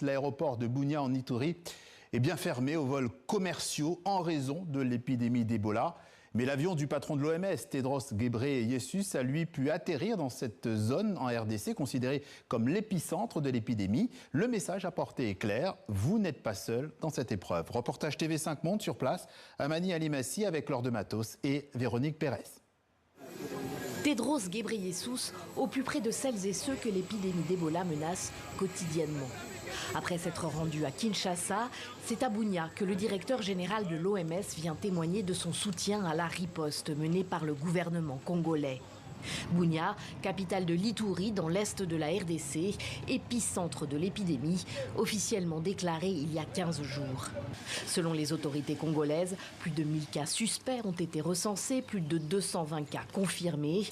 L'aéroport de Bunia en Ituri est bien fermé aux vols commerciaux en raison de l'épidémie d'Ebola. Mais l'avion du patron de l'OMS, Tedros Ghebreyesus, a lui pu atterrir dans cette zone en RDC, considérée comme l'épicentre de l'épidémie. Le message apporté est clair, vous n'êtes pas seul dans cette épreuve. Reportage TV5 Monde sur place, Amani Alimassi avec Laure de Matos et Véronique Pérez. Tedros Ghebreyesus, au plus près de celles et ceux que l'épidémie d'Ebola menace quotidiennement. Après s'être rendu à Kinshasa, c'est à Bunia que le directeur général de l'OMS vient témoigner de son soutien à la riposte menée par le gouvernement congolais. Bunia, capitale de l'Ituri dans l'est de la RDC, épicentre de l'épidémie, officiellement déclarée il y a 15 jours. Selon les autorités congolaises, plus de 1000 cas suspects ont été recensés, plus de 220 cas confirmés.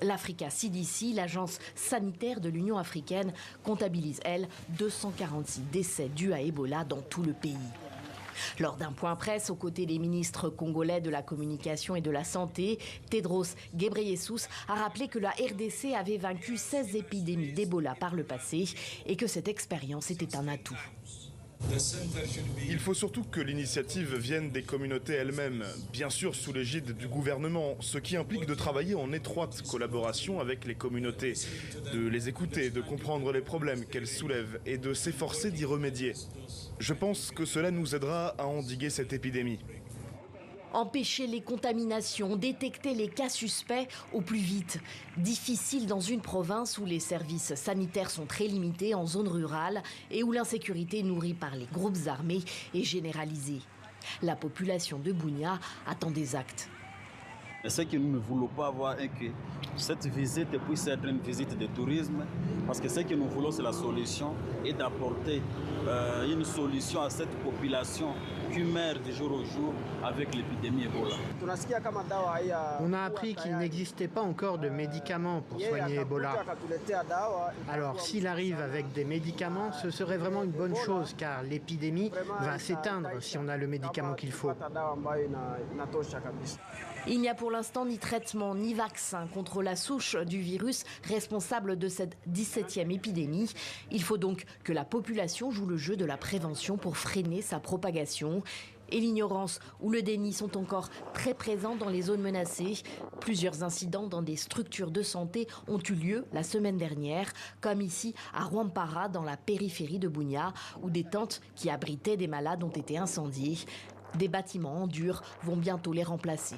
L'Africa CDC, l'agence sanitaire de l'Union africaine, comptabilise, elle, 246 décès dus à Ebola dans tout le pays. Lors d'un point presse aux côtés des ministres congolais de la communication et de la santé, Tedros Ghebreyesus a rappelé que la RDC avait vaincu 16 épidémies d'Ebola par le passé et que cette expérience était un atout. Il faut surtout que l'initiative vienne des communautés elles-mêmes, bien sûr sous l'égide du gouvernement, ce qui implique de travailler en étroite collaboration avec les communautés, de les écouter, de comprendre les problèmes qu'elles soulèvent et de s'efforcer d'y remédier. Je pense que cela nous aidera à endiguer cette épidémie. Empêcher les contaminations, détecter les cas suspects au plus vite. Difficile dans une province où les services sanitaires sont très limités en zone rurale et où l'insécurité nourrie par les groupes armés est généralisée. La population de Bunia attend des actes. Ce que nous ne voulons pas avoir est que cette visite puisse être une visite de tourisme, parce que ce que nous voulons, c'est la solution et d'apporter une solution à cette population qui meurt de jour au jour avec l'épidémie Ebola. On a appris qu'il n'existait pas encore de médicaments pour soigner Ebola. Alors s'il arrive avec des médicaments, ce serait vraiment une bonne chose, car l'épidémie va s'éteindre si on a le médicament qu'il faut. Il n'y a pour l'instant ni traitement ni vaccin contre la souche du virus responsable de cette 17e épidémie. Il faut donc que la population joue le jeu de la prévention pour freiner sa propagation. Et l'ignorance ou le déni sont encore très présents dans les zones menacées. Plusieurs incidents dans des structures de santé ont eu lieu la semaine dernière, comme ici à Rwampara, dans la périphérie de Bunia, où des tentes qui abritaient des malades ont été incendiées. Des bâtiments en dur vont bientôt les remplacer.